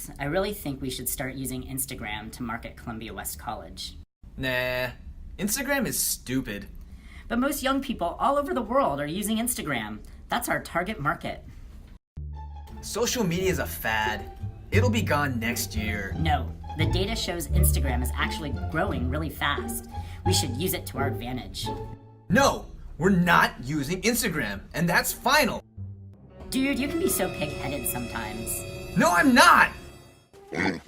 James. I really think we should start using Instagram to market Columbia West College. Nah, Instagram is stupid. But most young people all over the world are using Instagram. That's our target market. Social media is a fad. It'll be gone next year. No, the data shows Instagram is actually growing really fast. We should use it to our advantage. No, we're not using Instagram, and that's final. Dude, you can be so pig-headed sometimes. No, I'm not! Ding,